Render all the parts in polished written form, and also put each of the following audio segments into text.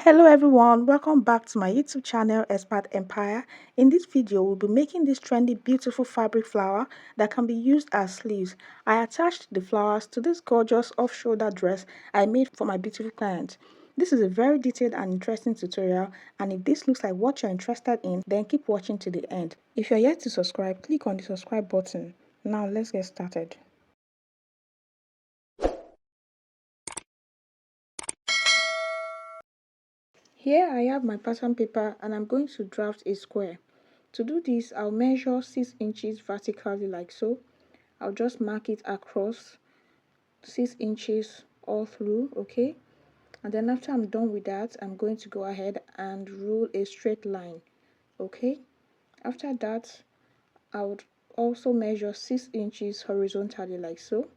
Hello everyone, welcome back to my YouTube channel Expert Empire. In this video, we'll be making this trendy beautiful fabric flower that can be used as sleeves. I attached the flowers to this gorgeous off-shoulder dress I made for my beautiful client. This is a very detailed and interesting tutorial, and if this looks like what you're interested in, then keep watching to the end. If you're yet to subscribe, click on the subscribe button. Now let's get started. Here I have my pattern paper and I'm going to draft a square. To do this, I'll measure 6 inches vertically like so. I'll just mark it across 6 inches all through, okay? And then after I'm done with that, I'm going to go ahead and rule a straight line, okay? After that, I would also measure 6 inches horizontally like so.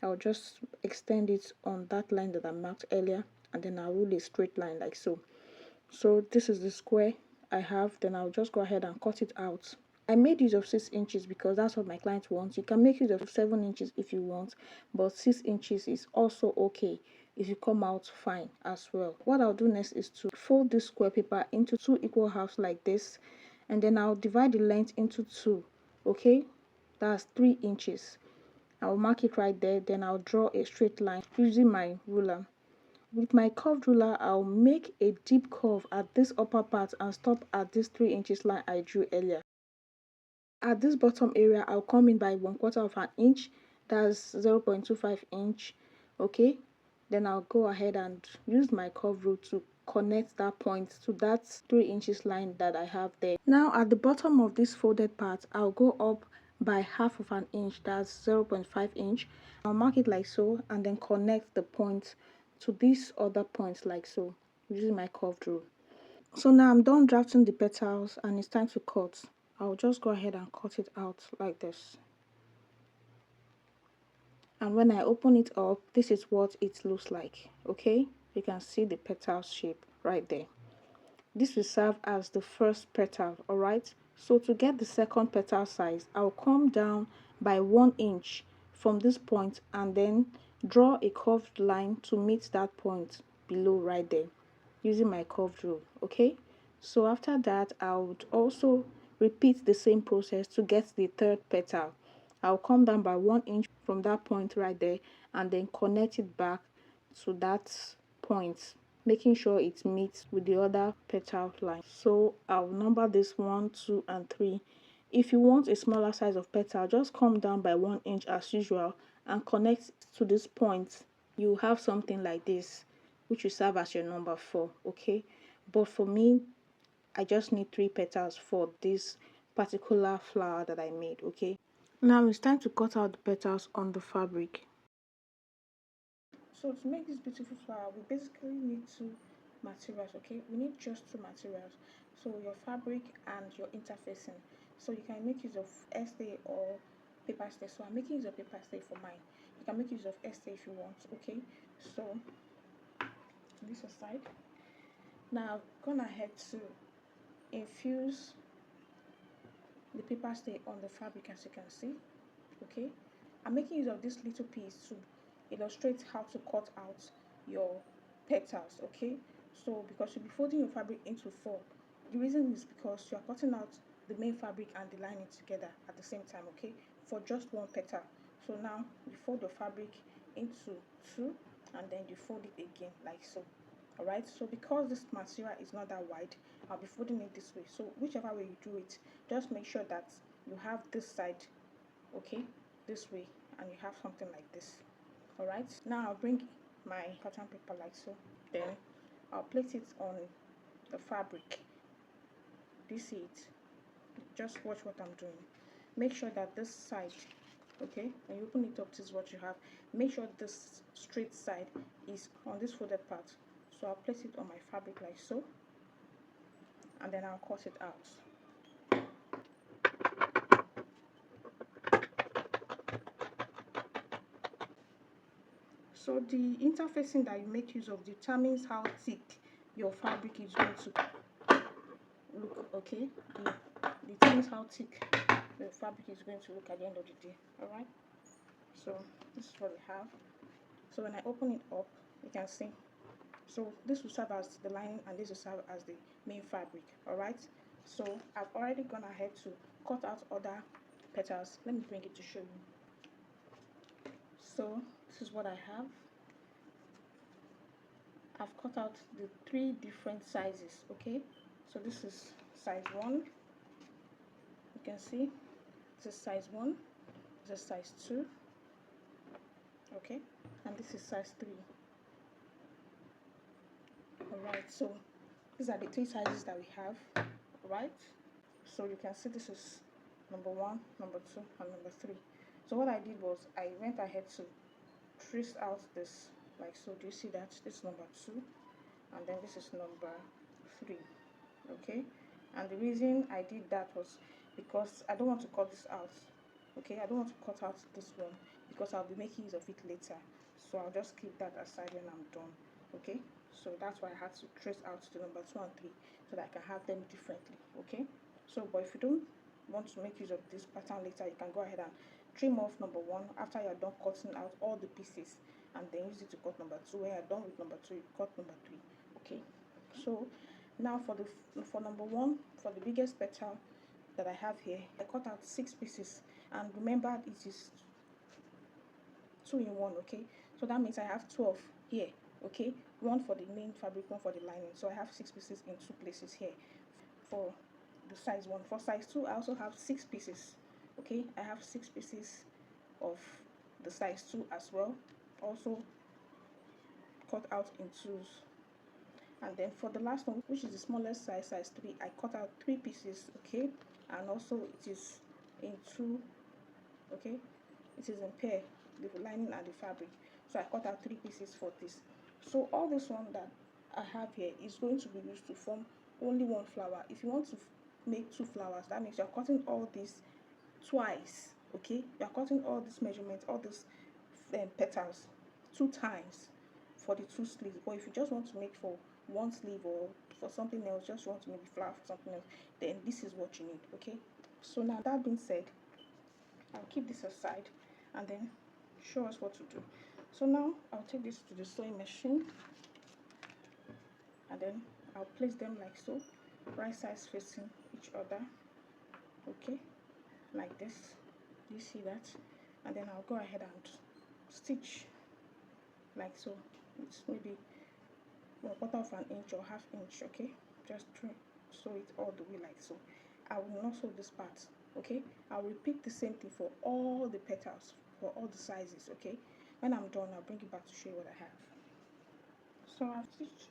I'll just extend it on that line that I marked earlier, and then I'll rule a straight line like so. So this is the square I have. Then I'll just go ahead and cut it out. I made use of 6 inches because that's what my client wants. You can make use of 7 inches if you want, but 6 inches is also okay if you come out fine as well. What I'll do next is to fold this square paper into 2 equal halves like this, and then I'll divide the length into 2, okay? That's 3 inches. I'll mark it right there. Then I'll draw a straight line using my ruler. With my curved ruler, I'll make a deep curve at this upper part and stop at this 3 inches line I drew earlier. At this bottom area, I'll come in by 1/4 of an inch, that's 0.25 inch, okay? Then I'll go ahead and use my curved rule to connect that point to that 3 inches line that I have there. Now at the bottom of this folded part, I'll go up by 1/2 of an inch, that's 0.5 inch. I'll mark it like so and then connect the point to this other point like so using my curved rule. So now I'm done drafting the petals and it's time to cut. I'll just go ahead and cut it out like this. And when I open it up, this is what it looks like, okay? You can see the petals shape right there. This will serve as the first petal, alright? So to get the second petal size, I'll come down by 1 inch from this point and then draw a curved line to meet that point below right there using my curved rule, okay? So after that, I would also repeat the same process to get the third petal. I'll come down by 1 inch from that point right there and then connect it back to that point, making sure it meets with the other petal line. So I'll number this 1, 2, and 3. If you want a smaller size of petal, just come down by 1 inch as usual and connect to this point. You have something like this, which will serve as your number 4, okay? But for me, I just need 3 petals for this particular flower that I made, okay? Now it's time to cut out the petals on the fabric. So to make this beautiful flower, we basically need 2 materials, okay? We need just 2 materials. So your fabric and your interfacing. So you can make use of stay or paper stay. So I'm making use of paper stay for mine. You can make use of stay if you want, okay? So this aside. Now I've gone ahead to infuse the paper stay on the fabric, as you can see, okay? I'm making use of this little piece to illustrate how to cut out your petals, okay? So because you'll be folding your fabric into 4, the reason is because you are cutting out the main fabric and the lining together at the same time, okay, for just 1 petal. So now you fold the fabric into 2 and then you fold it again like so. Alright, so because this material is not that wide, I'll be folding it this way. So whichever way you do it, just make sure that you have this side, okay, this way, and you have something like this. Alright, now I'll bring my pattern paper like so. Then I'll place it on the fabric. Do you see it? Just watch what I'm doing. Make sure that this side, okay, when you open it up, this is what you have. Make sure this straight side is on this folded part. So I'll place it on my fabric like so, and then I'll cut it out. So the interfacing that you make use of determines how thick your fabric is going to look, okay? Determines how thick the fabric is going to look at the end of the day, alright? So this is what we have. So when I open it up, you can see So this will serve as the lining and this will serve as the main fabric. All right, so I've already gone ahead to cut out other petals. Let me bring it to show you. So this is what I have. I've cut out the 3 different sizes. Okay, so this is size 1, you can see this is size 1, this is size 2, okay, and this is size 3. Alright, so these are the 3 sizes that we have. Right, so you can see this is number 1, number 2, and number 3. So what I did was I went ahead to trace out this like so. Do you see that? This is number 2 and then this is number 3. Okay, and the reason I did that was because I don't want to cut this out. Okay, I don't want to cut out this one because I'll be making use of it later, so I'll just keep that aside when I'm done. Okay, so that's why I had to trace out the number 2 and 3 so that I can have them differently. Okay, so but if you don't want to make use of this pattern later, you can go ahead and trim off number 1 after you're done cutting out all the pieces, and then use it to cut number 2. When you're done with number 2, you cut number 3. Okay, so now for number 1, for the biggest petal that I have here, I cut out 6 pieces, and remember it is 2 in 1. Okay, so that means I have 12 here. Okay, 1 for the main fabric, 1 for the lining, so I have 6 pieces in 2 places here for the size 1. For size 2, I also have 6 pieces. Okay, I have 6 pieces of the size 2 as well, also cut out in 2s. And then for the last one, which is the smallest size, size 3, I cut out 3 pieces. Okay, and also it is in 2. Okay, it is in pair, the lining and the fabric, so I cut out 3 pieces for this. So all this one that I have here is going to be used to form only 1 flower. If you want to make 2 flowers, that means you're cutting all this twice. Okay, you're cutting all this measurement, all these petals 2 times for the 2 sleeves. But if you just want to make for 1 sleeve or for something else, just want to make the flower for something else, then this is what you need. Okay, so now that being said, I'll keep this aside and then show us what to do. So now I'll take this to the sewing machine and then I'll place them like so, right sides facing each other. Okay, like this. Do you see that? And then I'll go ahead and stitch like so. It's maybe 1/4 of an inch or ½ inch. Okay, just sew it all the way like so. I will not sew this part. Okay, I'll repeat the same thing for all the petals, for all the sizes. Okay, when I'm done, I'll bring it back to show you what I have. So I've stitched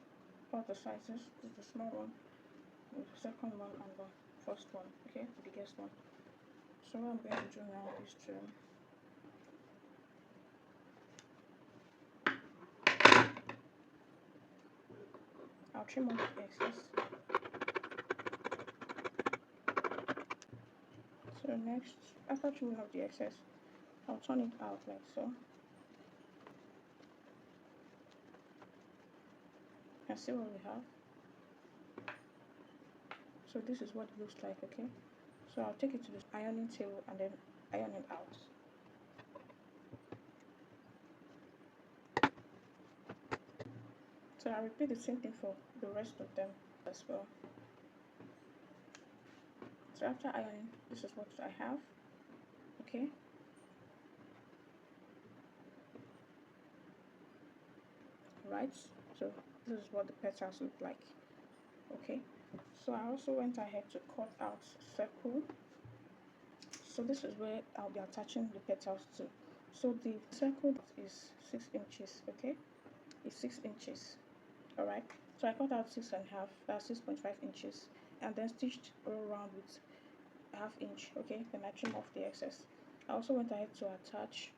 all the sizes. This is the small one, the second one, and the first one. Okay, the biggest one. So what I'm going to do now is to I'll trim off the excess. So next, after trimming off the excess, I'll turn it out like so. And see what we have. So this is what it looks like. Okay, so I'll take it to the ironing table and then iron it out. So I'll repeat the same thing for the rest of them as well. So after ironing, this is what I have. Okay, right, so this is what the petals look like. Okay, so I also went ahead to cut out a circle. So this is where I'll be attaching the petals to. So the circle is 6 inches. Okay, it's 6 inches. All right, so I cut out 6.5, that's 6.5 inches, and then stitched all around with ½ inch. Okay, then I trim off the excess. I also went ahead to attach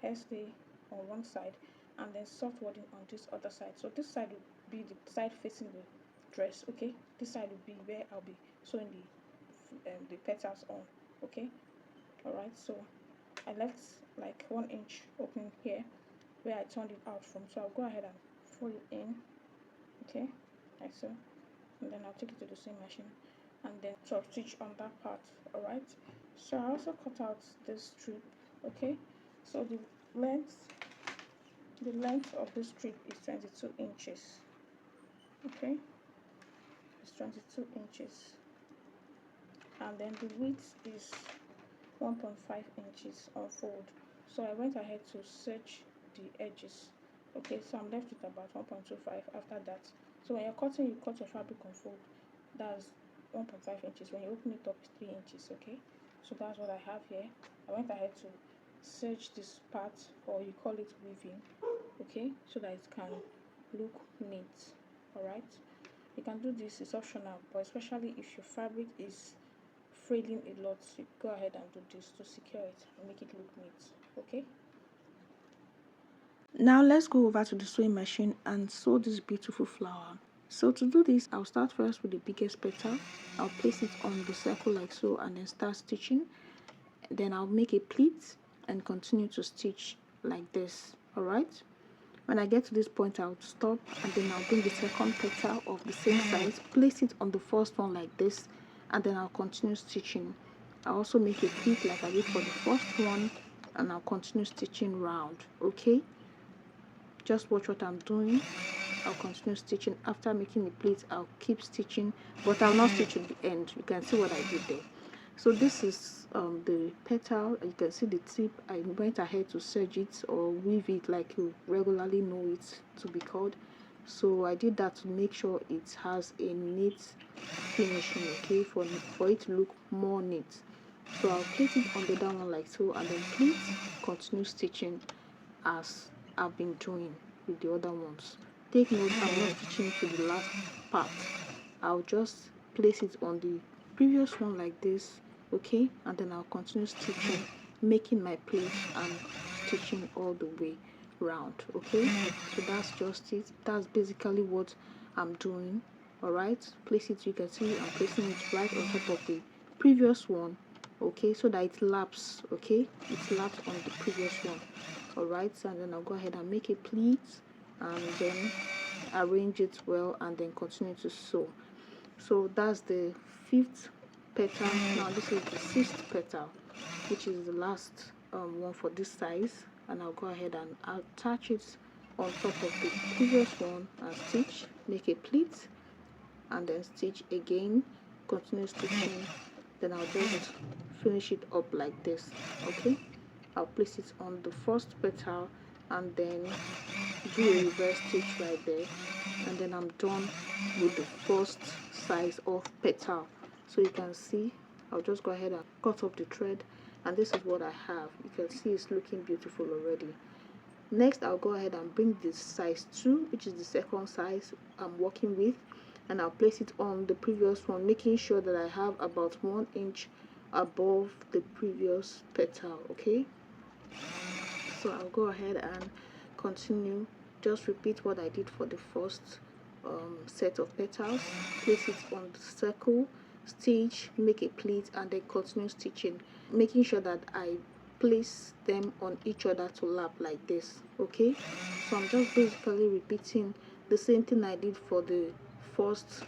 hairstay on one side and then soft wadding on this other side. So this side will be the side facing the dress. Okay, this side will be where I'll be sewing the petals on. Okay, all right, so I left like 1 inch opening here where I turned it out from, so I'll go ahead and fold it in. Okay, like so, and then I'll take it to the sewing machine and then sort of stitch on that part. All right, so I also cut out this strip. Okay, so the length The length of this strip is 22 inches. Okay, it's 22 inches, and then the width is 1.5 inches on fold. So I went ahead to search the edges. Okay, so I'm left with about 1.25 after that. So when you're cutting, you cut your fabric on fold. That's 1.5 inches. When you open it up, it's 3 inches. Okay, so that's what I have here. I went ahead to search this part, or you call it weaving, okay, so that it can look neat. All right, you can do this, it's optional, but especially if your fabric is fraying a lot, you go ahead and do this to secure it and make it look neat. Okay, now let's go over to the sewing machine and sew this beautiful flower. So to do this, I'll start first with the biggest petal. I'll place it on the circle like so and then start stitching. Then I'll make a pleat and continue to stitch like this. All right, when I get to this point, I'll stop and then I'll bring the second petal of the same size, place it on the first one like this, and then I'll continue stitching. I'll also make a pleat like I did for the first one, and I'll continue stitching round. Okay, just watch what I'm doing. I'll continue stitching. After making the pleat, I'll keep stitching, but I'll not stitch at the end. You can see what I did there. So this is the petal. You can see the tip. I went ahead to serge it or weave it like you regularly know it to be called. So I did that to make sure it has a neat finishing, okay, for it to look more neat. So I'll place it on the down one like so, and then please continue stitching as I've been doing with the other ones. Take note, I'm not stitching to the last part. I'll just place it on the previous one like this, okay, and then I'll continue stitching, making my pleat and stitching all the way round. Okay, so that's just it. That's basically what I'm doing. All right, place it. You can see I'm placing it right on top of the previous one, okay, so that it laps. Okay, it laps on the previous one. All right, and then I'll go ahead and make a pleat and then arrange it well and then continue to sew. So that's the 5th petal. Now this is the 6th petal, which is the last one for this size, and I'll go ahead and attach it on top of the previous one and stitch, make a pleat and then stitch again, continue stitching, then I'll just finish it up like this. Okay, I'll place it on the first petal and then do a reverse stitch right there, and then I'm done with the first size of petal. So you can see I'll just go ahead and cut off the thread, and this is what I have. You can see it's looking beautiful already. Next, I'll go ahead and bring this size 2, which is the second size I'm working with, and I'll place it on the previous one, making sure that I have about 1 inch above the previous petal. Okay, so I'll go ahead and continue, just repeat what I did for the first set of petals. Place it on the circle, stitch, make a pleat, and then continue stitching, making sure that I place them on each other to lap like this. Okay, so I'm just basically repeating the same thing I did for the first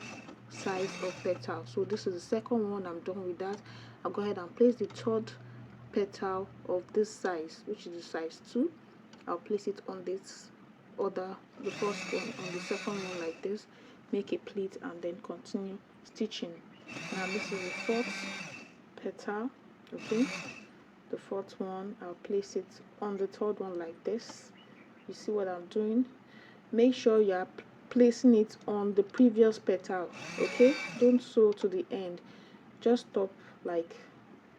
size of petal. So this is the second one. I'm done with that. I'll go ahead and place the third petal of this size, which is the size 2. I'll place it on this the first one on the second one like this, make a pleat and then continue stitching. Now this is the 4th petal. Okay, the 4th one, I'll place it on the 3rd one like this. You see what I'm doing? Make sure you are placing it on the previous petal. Okay, don't sew to the end, just stop like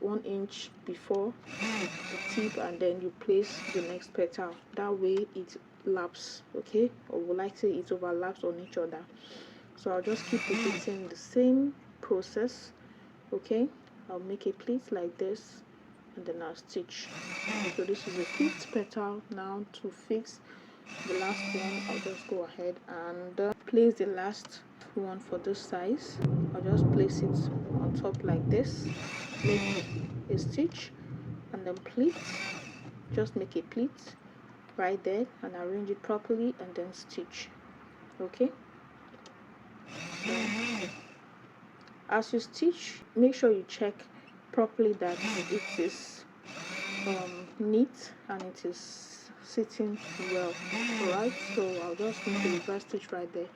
1 inch before the tip, and then you place the next petal. That way it laps, okay, or would like to say it overlaps on each other. So I'll just keep repeating the same process. Okay, I'll make a pleat like this and then I'll stitch. So this is the 5th petal. Now to fix the last one, I'll just go ahead and place the last one for this size. I'll just place it on top like this, make a stitch and then pleat, just make a pleat right there and arrange it properly and then stitch. Okay, so as you stitch, make sure you check properly that it is neat and it is sitting well. Alright, so I'll just make a reverse stitch right there,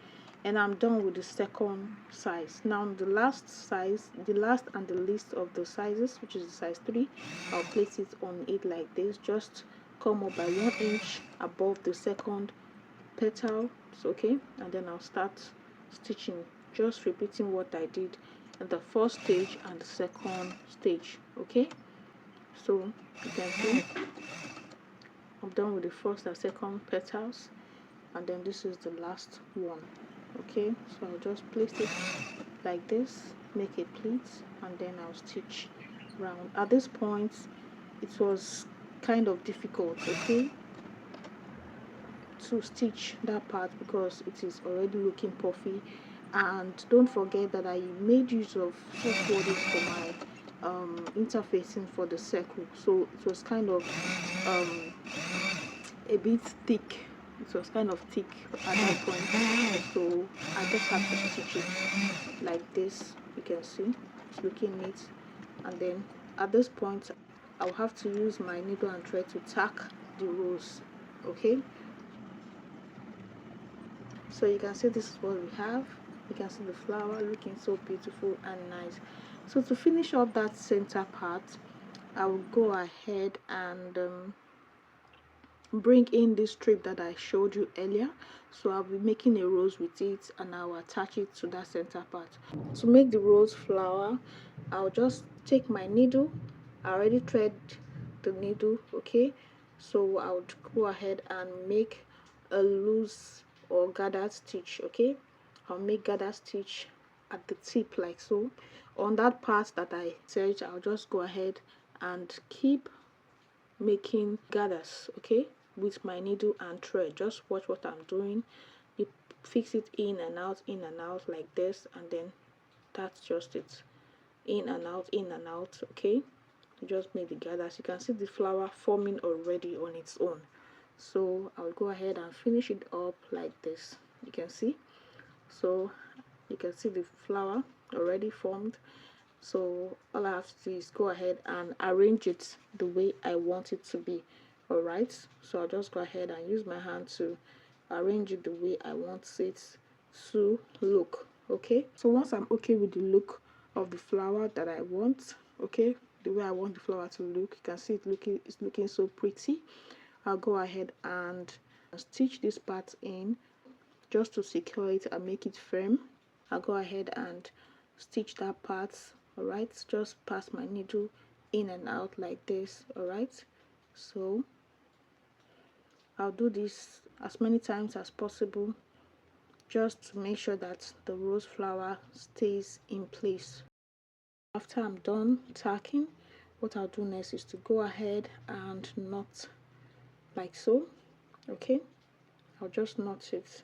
and I'm done with the second size. Now the last size, the last and the least of the sizes, which is the size 3, I'll place it on it like this. Just come up by 1 inch above the second petal, okay, and then I'll start stitching, just repeating what I did in the first stage and the second stage. Okay, so you can see I'm done with the first and second petals, and then this is the last one. Okay, so I'll just place it like this, make a pleat, and then I'll stitch round. At this point it was kind of difficult, okay, to stitch that part because it is already looking puffy. And don't forget that I made use of soft borders for my interfacing for the circle, so it was kind of a bit thick. It was kind of thick at that point, so I just have to stitch it like this. You can see it's looking neat, and then at this point I'll have to use my needle and thread to tack the rows. Okay, so you can see this is what we have. You can see the flower looking so beautiful and nice. So to finish off that center part, I will go ahead and bring in this strip that I showed you earlier. So I'll be making a rose with it, and I'll attach it to that center part. To make the rose flower, I'll just take my needle. I already thread the needle, okay, so I would go ahead and make a loose or gathered stitch. Okay, I'll make gathered stitch at the tip like so. On that part that I said, I'll just go ahead and keep making gathers, okay, with my needle and thread. Just watch what I'm doing. You fix it in and out like this, and then that's just it. In and out, okay. You just make the gathers. You can see the flower forming already on its own. So I'll go ahead and finish it up like this. You can see, so you can see the flower already formed. So all I have to do is go ahead and arrange it the way I want it to be. All right, so I'll just go ahead and use my hand to arrange it the way I want it to look. Okay, so once I'm okay with the look of the flower that I want, okay, the way I want the flower to look, you can see it's looking so pretty. I'll go ahead and stitch this part in just to secure it and make it firm. I'll go ahead and stitch that part. All right, just pass my needle in and out like this. All right, so I'll do this as many times as possible just to make sure that the rose flower stays in place. After I'm done tacking, what I'll do next is to go ahead and knot like so. Okay, I'll just knot it,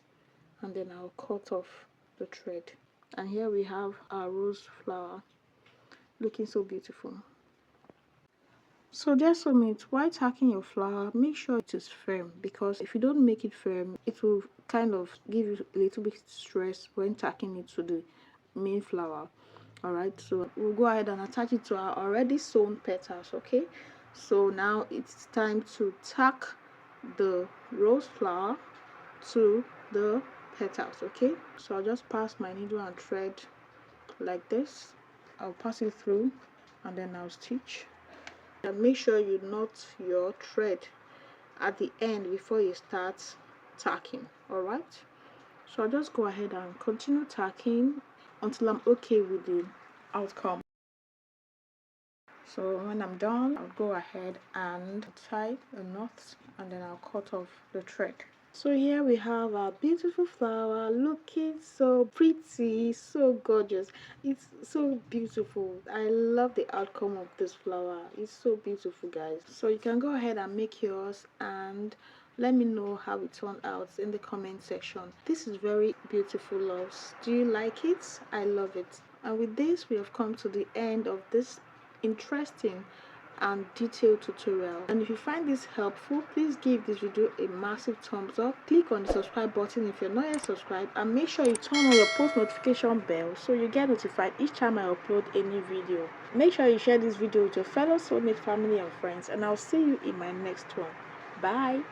and then I'll cut off the thread, and here we have our rose flower looking so beautiful. So dear soulmates, while tacking your flower, make sure it is firm, because if you don't make it firm, it will kind of give you a little bit stress when tacking it to the main flower. All right, so we'll go ahead and attach it to our already sewn petals. Okay, so now it's time to tack the rose flower to the petals. Okay, so I'll just pass my needle and thread like this. I'll pass it through, and then I'll stitch. And make sure you knot your thread at the end before you start tacking. All right, so I'll just go ahead and continue tacking until I'm okay with the outcome. So when I'm done, I'll go ahead and tie a knot, and then I'll cut off the thread. So here we have our beautiful flower looking so pretty, so gorgeous. It's so beautiful. I love the outcome of this flower. It's so beautiful, guys. So you can go ahead and make yours and let me know how it turned out in the comment section. This is very beautiful, loves. Do you like it? I love it. And with this, we have come to the end of this interesting and detailed tutorial. And if you find this helpful, please give this video a massive thumbs up. Click on the subscribe button if you're not yet subscribed, and make sure you turn on your post notification bell so you get notified each time I upload a new video. Make sure you share this video with your fellow soulmate family and friends, and I'll see you in my next one. Bye.